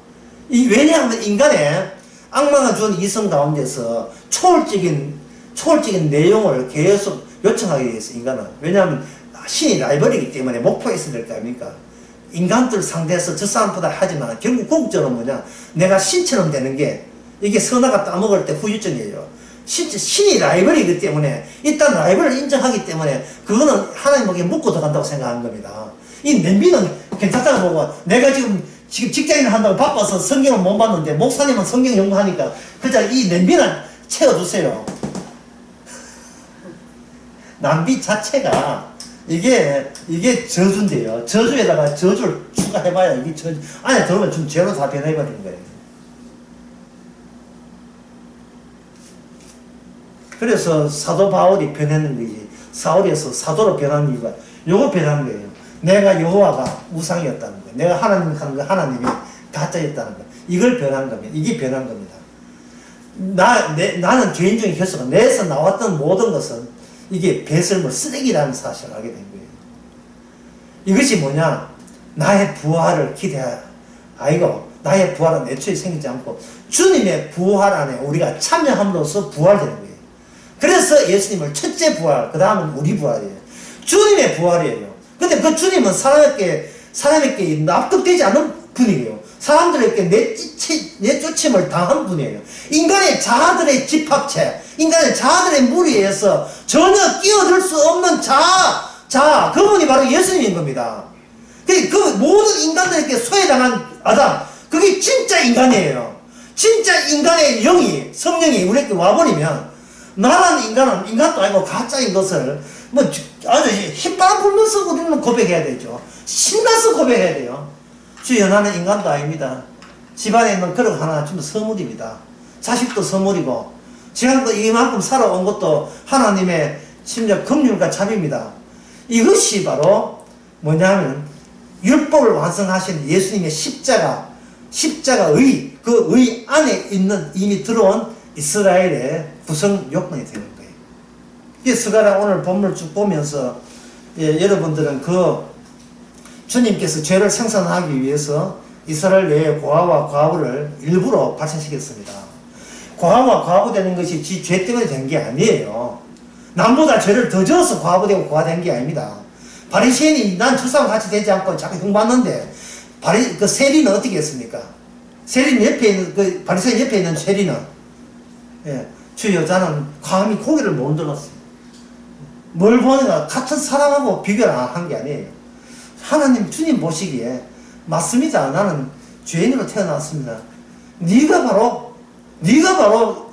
Speaker 1: 왜냐하면 인간의 악마가 준 이성 가운데서 초월적인 내용을 계속 요청하게 돼 있어요. 인간은. 왜냐하면 신이 라이벌이기 때문에 목표가 있어야 될 거 아닙니까? 인간들 상대해서 저 사람보다 하지만 결국 궁극적으로 뭐냐, 내가 신처럼 되는 게 이게 선아가 따먹을 때 후유증이에요. 신이 라이벌이기 때문에 일단 라이벌을 인정하기 때문에 그거는 하나님에게 묻고 들어간다고 생각하는 겁니다. 이 냄비는 괜찮다고 보고 내가 지금 직장인을 한다고 바빠서 성경을 못 봤는데 목사님은 성경 연구하니까 그냥 이 냄비는 채워주세요. 남비 자체가 이게 저주인데요. 저주에다가 저주를 추가해봐야 이게 저주 안에 들어오면 좀 죄로 다 변해버리는 거예요. 그래서 사도 바울이 변했는 거지. 사울에서 사도로 변한 이유가 요거 변한 거예요. 내가 여호와가 우상이었다는 거예요. 내가 하나님 하는 거 하나님이 가짜였다는 거예요. 이걸 변한 겁니다. 이게 변한 겁니다. 나는 개인적인 결석은 내에서 나왔던 모든 것은 이게 배설물 쓰레기라는 사실을 알게 된 거예요. 이것이 뭐냐? 나의 부활을 아이고 나의 부활은 애초에 생기지 않고 주님의 부활 안에 우리가 참여함으로써 부활되는 거예요. 그래서 예수님을 첫째 부활, 그 다음은 우리 부활이에요. 주님의 부활이에요. 근데 그 주님은 사람에게 납득되지 않은 분이에요. 사람들에게 내쫓임을 당한 분이에요. 인간의 자아들의 집합체, 인간의 자아들의 무리에서 전혀 끼어들 수 없는 자아, 그분이 바로 예수님인 겁니다. 그 모든 인간들에게 소외당한 아담, 그게 진짜 인간이에요. 진짜 인간의 영이, 성령이 우리에게 와버리면 나라는 인간은 인간도 아니고 가짜인 것을 아주 휘바람 불면서 우리는 고백해야 되죠. 신나서 고백해야 돼요. 주여 나는 인간도 아닙니다. 집안에 있는 그릇 하나 좀 선물입니다. 자식도 선물이고 지금도 이만큼 살아온 것도 하나님의 심지어 긍휼과 자비입니다. 이것이 바로 뭐냐면 율법을 완성하신 예수님의 십자가의 그 의 안에 있는 이미 들어온 이스라엘의 구성 요건이 되는 거예요. 이 스가랴 오늘 본문을 쭉 보면서 여러분들은 주님께서 죄를 생산하기 위해서 이스라엘 내에 고아와 과부를 일부러 발생시켰습니다. 고아와 과부 되는 것이 지 죄 때문에 된 게 아니에요. 남보다 죄를 더 지어서 과부되고 고아된 게 아닙니다. 바리새인이 난 저 사람 같이 되지 않고 자꾸 흉봤는데 그 세리는 어떻게 했습니까? 세리는 옆에 있는 바리새인 옆에 있는 세리는 주 여자는 감히 고개를 못 들었어요. 뭘 보니까 같은 사람하고 비교를 한 게 아니에요. 하나님 주님 보시기에 맞습니다. 나는 죄인으로 태어났습니다. 네가 바로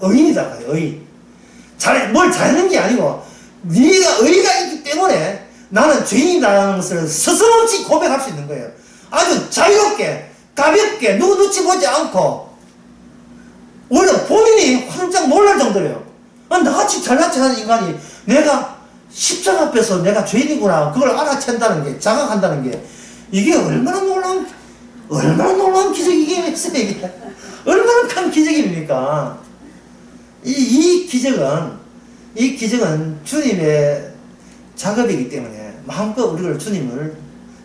Speaker 1: 의인이다. 의인. 뭘 잘하는 게 아니고 네가 의가 있기 때문에 나는 죄인이라는 것을 스스럼없이 고백할 수 있는 거예요. 아주 자유롭게 가볍게 누구 눈치 보지 않고 원래 본인이 황장 놀랄 정도예요. 나같이 잘난 척하는 인간이 내가 십자가 앞에서 내가 죄인이구나 그걸 알아챈다는 게 자각한다는 게 이게 얼마나 놀라운 기적이겠어요. 이게 얼마나 큰 기적입니까? 이 기적은 주님의 작업이기 때문에 마음껏 우리를 주님을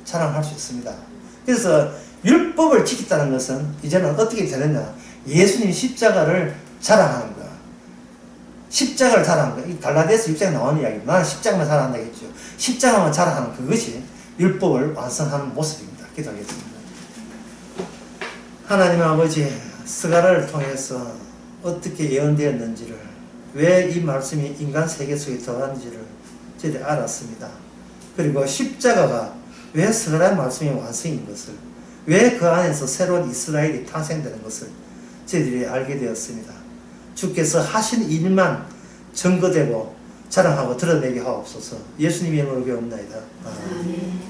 Speaker 1: 자랑할 수 있습니다. 그래서 율법을 지켰다는 것은 이제는 어떻게 되느냐? 예수님 십자가를 자랑하는 거야. 십자가를 자랑하는 거야. 이 갈라디아서 6장에 나오는 이야기. 나는 십자가만 자랑한다 했죠. 십자가만 자랑하는 그것이 율법을 완성하는 모습입니다. 기도하겠습니다. 하나님 아버지, 스가랴를 통해서 어떻게 예언되었는지를, 왜 이 말씀이 인간 세계 속에 들어갔는지를 저희들이 알았습니다. 그리고 십자가가 왜 스가랴 말씀이 완성인 것을, 왜 그 안에서 새로운 이스라엘이 탄생되는 것을 저희들이 알게 되었습니다. 주께서 하신 일만 증거되고 자랑하고 드러내게 하옵소서. 예수님의 이름으로 기도합니다. 아멘.